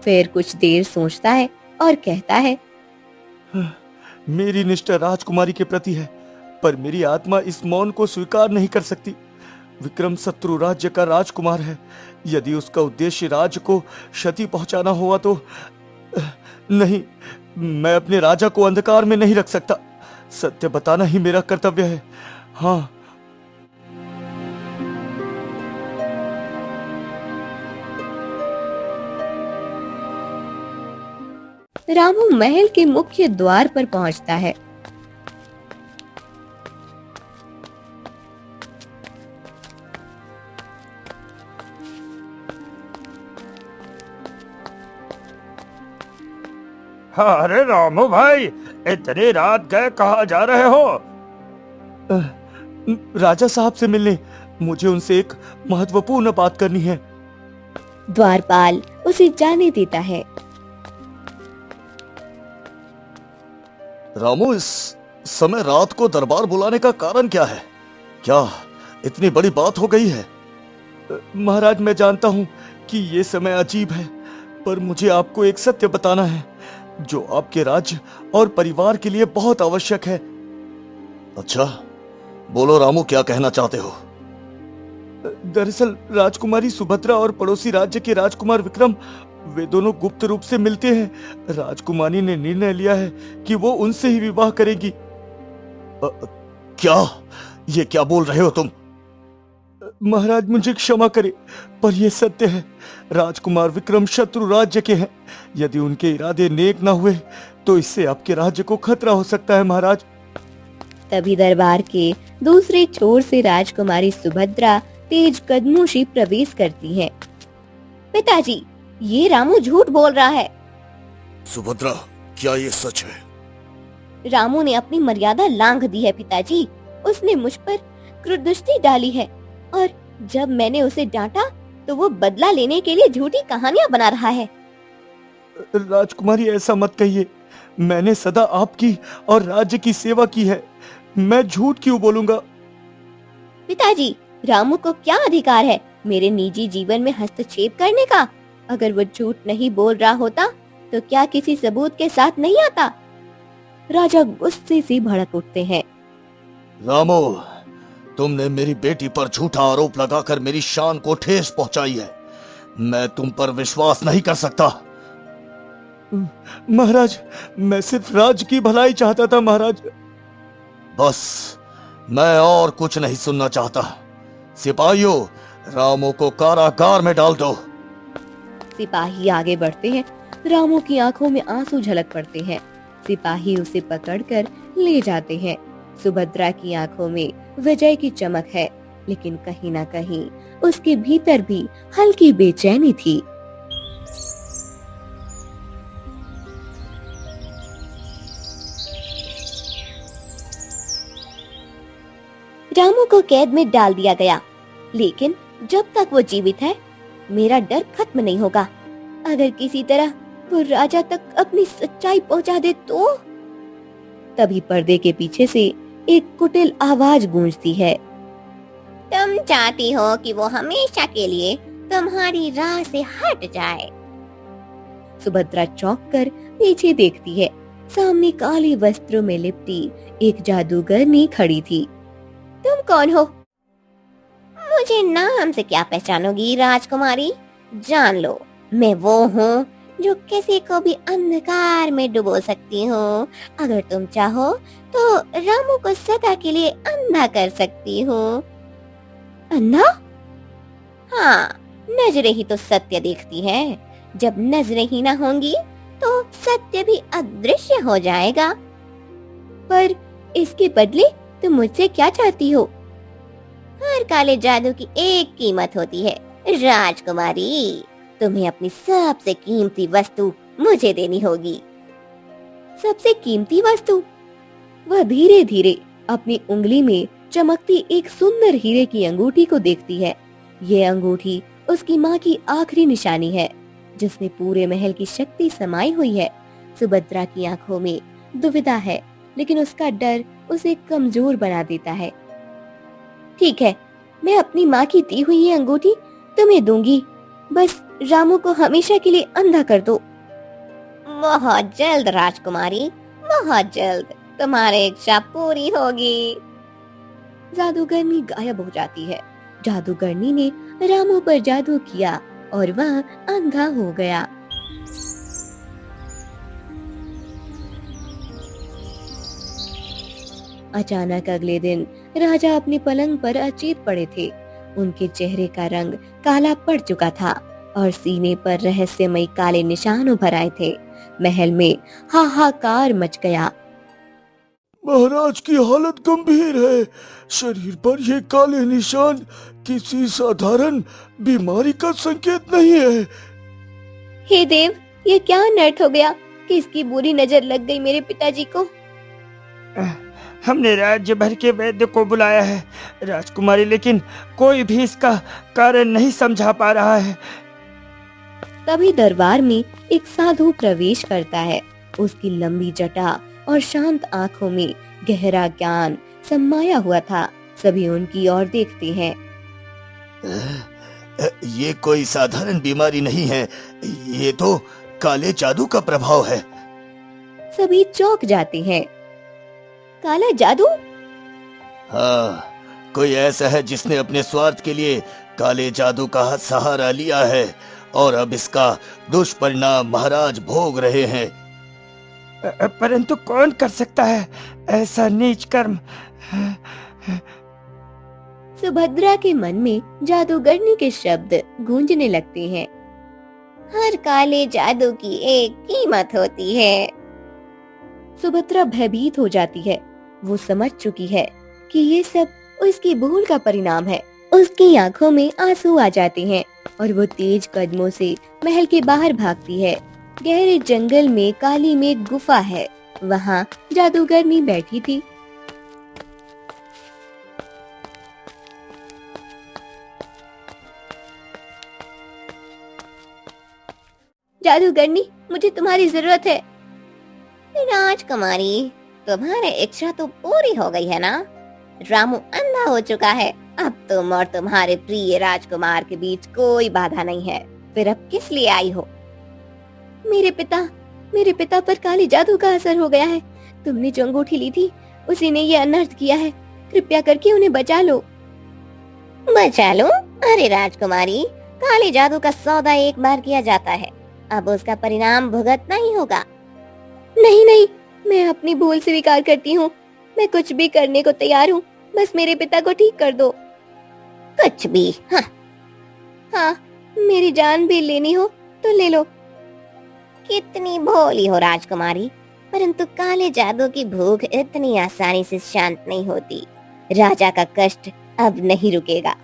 फिर कुछ देर सोचता है और कहता है, मेरी निष्ठा राजकुमारी के प्रति है, पर मेरी आत्मा इस मौन को स्वीकार नहीं कर सकती। विक्रम शत्रु राज्य का राजकुमार है। यदि उसका उद्देश्य राज्य को क्षति पहुंचाना हुआ तो नहीं, मैं अपने राजा को अंधकार में नहीं रख सकता। सत्य बताना ही मेरा कर्तव्य है। हाँ, रामू महल के मुख्य द्वार पर पहुंचता है। अरे रामू भाई, इतनी रात गए कहाँ जा रहे हो? राजा साहब से मिलने। मुझे उनसे एक महत्वपूर्ण बात करनी है। द्वारपाल उसे जाने देता है। रामू, इस समय रात को दरबार बुलाने का कारण क्या है? क्या इतनी बड़ी बात हो गई है? महाराज, मैं जानता हूं कि ये समय अजीब है, पर मुझे आपको एक सत्य बताना है जो आपके राज्य और परिवार के लिए बहुत आवश्यक है। अच्छा, बोलो रामू, क्या कहना चाहते हो? दरअसल राजकुमारी सुभद्रा और पड़ोसी राज्य के राजकुमार विक्रम, वे दोनों गुप्त रूप से मिलते हैं। राजकुमारी ने निर्णय लिया है कि वो उनसे ही विवाह करेगी। क्या? ये क्या बोल रहे हो तुम? महाराज, मुझे क्षमा करें, पर यह सत्य है। राजकुमार विक्रम शत्रु राज्य के हैं। यदि उनके इरादे नेक न हुए तो इससे आपके राज्य को खतरा हो सकता है महाराज। तभी दरबार के दूसरे छोर से राजकुमारी सुभद्रा तेज कदमों से प्रवेश करती है। पिताजी, ये रामू झूठ बोल रहा है। सुभद्रा, क्या ये सच है? रामू ने अपनी मर्यादा लांघ दी है पिताजी। उसने मुझ पर क्रूरदृष्टि डाली है, और जब मैंने उसे डांटा तो वो बदला लेने के लिए झूठी कहानियां बना रहा है। राजकुमारी, ऐसा मत कहिए। मैंने सदा आपकी और राज्य की सेवा की है। मैं झूठ क्यों बोलूंगा? पिताजी, रामू को क्या अधिकार है मेरे निजी जीवन में हस्तक्षेप करने का? अगर वो झूठ नहीं बोल रहा होता तो क्या किसी सबूत के साथ नहीं आता? राजा गुस्से से भड़क उठते हैं। रामू, तुमने मेरी बेटी पर झूठा आरोप लगाकर मेरी शान को ठेस पहुंचाई है। मैं तुम पर विश्वास नहीं कर सकता। महाराज, मैं सिर्फ राज्य की भलाई चाहता था महाराज। बस, मैं और कुछ नहीं सुनना चाहता। सिपाहियों, रामू को कारागार में डाल दो। सिपाही आगे बढ़ते हैं। रामू की आंखों में आंसू झलक पड़ते हैं। सिपाही उसे पकड़कर ले जाते हैं। सुभद्रा की आंखों में विजय की चमक है, लेकिन कहीं ना कहीं उसके भीतर भी हल्की बेचैनी थी। रामू को कैद में डाल दिया गया, लेकिन जब तक वो जीवित है मेरा डर खत्म नहीं होगा। अगर किसी तरह वो राजा तक अपनी सच्चाई पहुंचा दे तो। तभी पर्दे के पीछे से एक कुटिल आवाज गूंजती है। तुम चाहती हो कि वो हमेशा के लिए तुम्हारी राह से हट जाए। सुभद्रा चौंक कर पीछे देखती है। सामने काले वस्त्रों में लिपटी एक जादूगरनी खड़ी थी। तुम कौन हो? मुझे नाम से क्या पहचानोगी राजकुमारी? जान लो, मैं वो हूँ जो किसी को भी अंधकार में डुबो सकती हूँ। अगर तुम चाहो तो रामू को सदा के लिए अंधा कर सकती हूँ। अंधा? हाँ, नजरें ही तो सत्य देखती हैं। जब नजरें ही ना होंगी तो सत्य भी अदृश्य हो जाएगा। पर इसके बदले तुम मुझसे क्या चाहती हो? हर काले जादू की एक कीमत होती है राजकुमारी। तुम्हें अपनी सबसे कीमती वस्तु मुझे देनी होगी। सबसे कीमती वस्तु? वह धीरे धीरे अपनी उंगली में चमकती एक सुंदर हीरे की अंगूठी को देखती है। ये अंगूठी उसकी माँ की आखिरी निशानी है, जिसमें पूरे महल की शक्ति समाई हुई है। सुभद्रा की आंखों में दुविधा है, लेकिन उसका डर उसे कमजोर बना देता है। ठीक है, मैं अपनी माँ की दी हुई ये अंगूठी तुम्हें दूंगी। बस रामू को हमेशा के लिए अंधा कर दो। बहुत जल्द राजकुमारी, बहुत जल्द तुम्हारी इच्छा पूरी होगी। जादूगरनी गायब हो जाती है। जादूगरनी ने रामू पर जादू किया और वह अंधा हो गया। अचानक अगले दिन राजा अपने पलंग पर अचेत पड़े थे। उनके चेहरे का रंग काला पड़ चुका था और सीने पर रहस्यमयी काले निशान उभर आए थे। महल में हाहाकार मच गया। महाराज की हालत गंभीर है। शरीर पर ये काले निशान किसी साधारण बीमारी का संकेत नहीं है। हे देव, ये क्या अनर्थ हो गया? किसकी बुरी नजर लग गई मेरे पिताजी को? हमने राज्य भर के वैद्य को बुलाया है राजकुमारी, लेकिन कोई भी इसका कारण नहीं समझा पा रहा है। तभी दरबार में एक साधु प्रवेश करता है। उसकी लंबी जटा और शांत आंखों में गहरा ज्ञान समाया हुआ था। सभी उनकी ओर देखते हैं। ये कोई साधारण बीमारी नहीं है, ये तो काले जादू का प्रभाव है। सभी चौंक जाते हैं। काला जादू? हाँ, कोई ऐसा है जिसने अपने स्वार्थ के लिए काले जादू का सहारा लिया है और अब इसका दुष्परिणाम महाराज भोग रहे हैं। परंतु कौन कर सकता है ऐसा नीच कर्म? सुभद्रा के मन में जादूगरनी के शब्द गूंजने लगते हैं। हर काले जादू की एक कीमत होती है। सुभद्रा भयभीत हो जाती है। वो समझ चुकी है कि ये सब उसकी भूल का परिणाम है। उसकी आंखों में आंसू आ जाते हैं और वो तेज कदमों से महल के बाहर भागती है। गहरे जंगल में काली में एक गुफा है। वहाँ जादूगरनी बैठी थी। जादूगरनी, मुझे तुम्हारी जरूरत है। राजकुमारी, तुम्हारी इच्छा तो पूरी हो गई है ना? रामू अंधा हो चुका है। अब तुम और तुम्हारे प्रिय राजकुमार के बीच कोई बाधा नहीं है। फिर अब किस लिए आई हो? मेरे पिता पर काले जादू का असर हो गया है। तुमने जो अंगूठी ली थी, उसी ने ये अनर्थ किया है। कृपया करके उन्हें बचा लो। बचा लो? अरे राजकुमारी, काले जादू का सौदा एक बार किया जाता है, अब उसका परिणाम भुगतना ही होगा। नहीं, मैं अपनी भूल स्वीकार करती हूँ। मैं कुछ भी करने को तैयार हूँ। बस मेरे पिता को ठीक कर दो। कुछ भी? हाँ, मेरी जान भी लेनी हो तो ले लो। कितनी भोली हो राजकुमारी, परंतु काले जादू की भूख इतनी आसानी से शांत नहीं होती। राजा का कष्ट अब नहीं रुकेगा।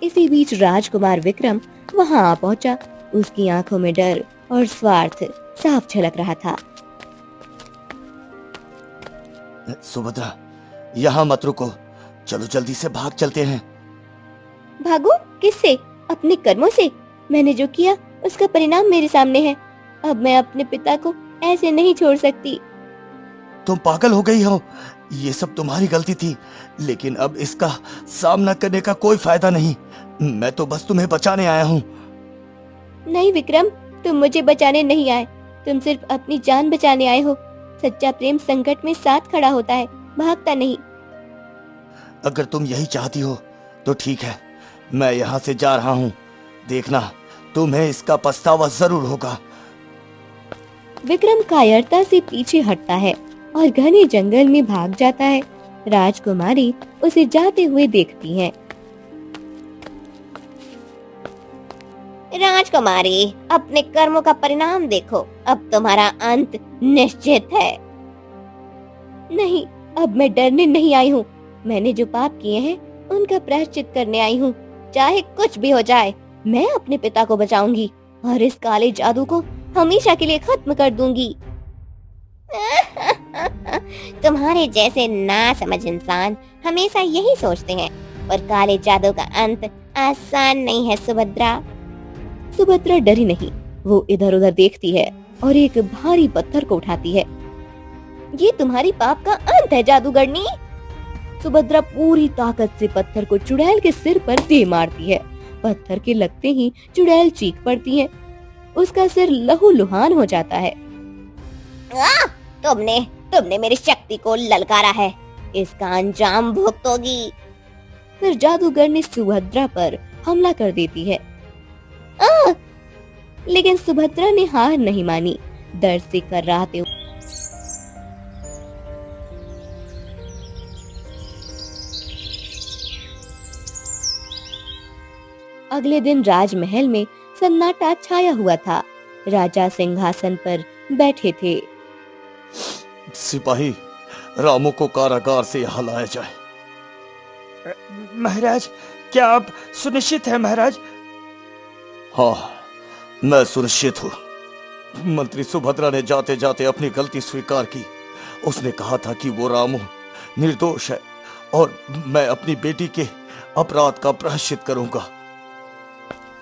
इसी बीच राजकुमार विक्रम वहाँ आ पहुँचा। उसकी आंखों में डर और स्वार्थ साफ झलक रहा था। सुभद्रा, यहाँ मत रुको, चलो जल्दी से भाग चलते हैं। भागो? किससे? अपने कर्मों से। मैंने जो किया उसका परिणाम मेरे सामने है। अब मैं अपने पिता को ऐसे नहीं छोड़ सकती। तुम पागल हो गई हो। ये सब तुम्हारी गलती थी, लेकिन अब इसका सामना करने का कोई फायदा नहीं। मैं तो बस तुम्हें बचाने आया हूँ। नहीं विक्रम, तुम मुझे बचाने नहीं आए, तुम सिर्फ अपनी जान बचाने आए हो। सच्चा प्रेम संकट में साथ खड़ा होता है, भागता नहीं। अगर तुम यही चाहती हो तो ठीक है, मैं यहाँ से जा रहा हूँ। देखना, तुम्हें इसका पछतावा जरूर होगा। विक्रम कायरता से पीछे हटता है और घने जंगल में भाग जाता है। राजकुमारी उसे जाते हुए देखती है। राजकुमारी, अपने कर्मों का परिणाम देखो, अब तुम्हारा अंत निश्चित है। नहीं, अब मैं डरने नहीं आई हूँ। मैंने जो पाप किए हैं उनका प्रायश्चित करने आई हूँ। चाहे कुछ भी हो जाए, मैं अपने पिता को बचाऊंगी और इस काले जादू को हमेशा के लिए खत्म कर दूंगी। तुम्हारे जैसे नासमझ इंसान हमेशा यही सोचते हैं, पर काले जादू का अंत आसान नहीं है सुभद्रा। सुभद्रा डरी नहीं, वो इधर उधर देखती है और एक भारी पत्थर को उठाती है। ये तुम्हारी पाप का अंत है जादूगरनी। सुभद्रा पूरी ताकत से पत्थर को चुड़ैल के सिर पर दे मारती है। पत्थर के लगते ही चुड़ैल चीख पड़ती है, उसका सिर लहूलुहान हो जाता है। तुमने मेरी शक्ति को ललकारा है, इसका अंजाम भुगतोगी। फिर जादूगरनी सुभद्रा पर हमला कर देती है। लेकिन सुभद्रा ने हार नहीं मानी। दर्द से कर्राते हुए अगले दिन राजमहल में सन्नाटा छाया हुआ था। राजा सिंहासन पर बैठे थे। सिपाही, रामू को कारागार से यहाँ लाया जाए। महाराज, क्या आप सुनिश्चित हैं महाराज? हाँ, मैं सुनिश्चित हूँ। मंत्री सुभद्रा ने जाते जाते अपनी गलती स्वीकार की। उसने कहा था कि वो रामू निर्दोष है और मैं अपनी बेटी के अपराध का प्रायश्चित करूंगा।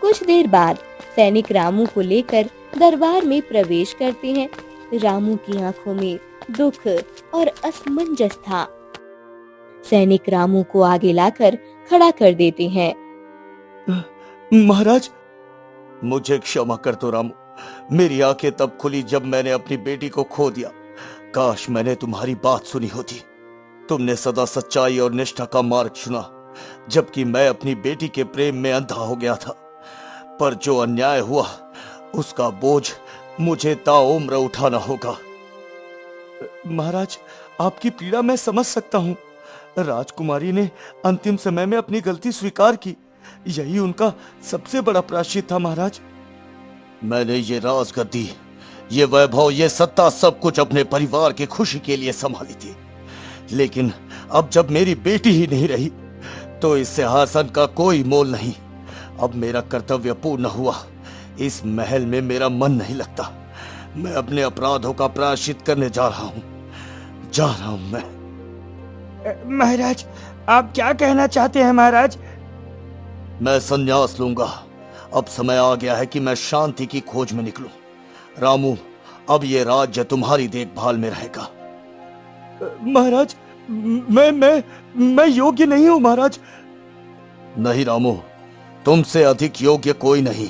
कुछ देर बाद सैनिक रामू को लेकर दरबार में प्रवेश करते हैं। रामू की आंखों में दुख और असमंजस था। सैनिक रामू को आगे लाकर खड़ा कर देते हैं। महाराज, मुझे क्षमा कर दो रामू। मेरी आंखें तब खुली जब मैंने अपनी बेटी को खो दिया। काश मैंने तुम्हारी बात सुनी होती। तुमने सदा सच्चाई और निष्ठा का मार्ग चुना, जबकि मैं अपनी बेटी के प्रेम में अंधा हो गया था। पर जो अन्याय हुआ उसका बोझ मुझे ताउम्र उठाना होगा। महाराज, आपकी पीड़ा मैं समझ सकता हूँ। राजकुमारी ने अंतिम समय में अपनी गलती स्वीकार की, यही उनका सबसे बड़ा प्रायश्चित था महाराज। मैंने ये राजगद्दी, ये वैभव, ये सत्ता, सब कुछ अपने परिवार की खुशी के लिए संभाली थी। लेकिन अब जब मेरी बेटी ही नहीं रही तो इस सिंहासन का कोई मोल नहीं। अब मेरा कर्तव्य पूर्ण हुआ। इस महल में मेरा मन नहीं लगता। मैं अपने अपराधों का प्रायश्चित करने जा रहा हूं मैं। महाराज, आप क्या कहना चाहते हैं महाराज? मैं संन्यास लूंगा। अब समय आ गया है कि मैं शांति की खोज में निकलूं। रामू, अब ये राज्य तुम्हारी देखभाल में रहेगा। महाराज, मैं योग्य नहीं हूँ महाराज। नहीं रामू, तुमसे अधिक योग्य कोई नहीं।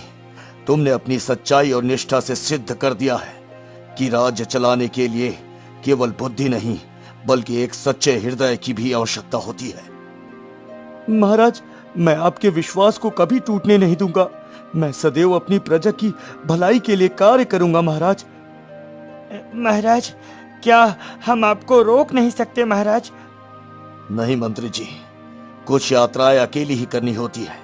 तुमने अपनी सच्चाई और निष्ठा से सिद्ध कर दिया है कि राज्य चलाने के लिए केवल बुद्धि नहीं, बल्कि एक सच्चे हृदय की भी आवश्यकता होती है। महाराज, मैं आपके विश्वास को कभी टूटने नहीं दूंगा। मैं सदैव अपनी प्रजा की भलाई के लिए कार्य करूंगा महाराज। महाराज, क्या हम आपको रोक नहीं सकते महाराज? नहीं मंत्री जी, कुछ यात्राएं अकेली ही करनी होती है।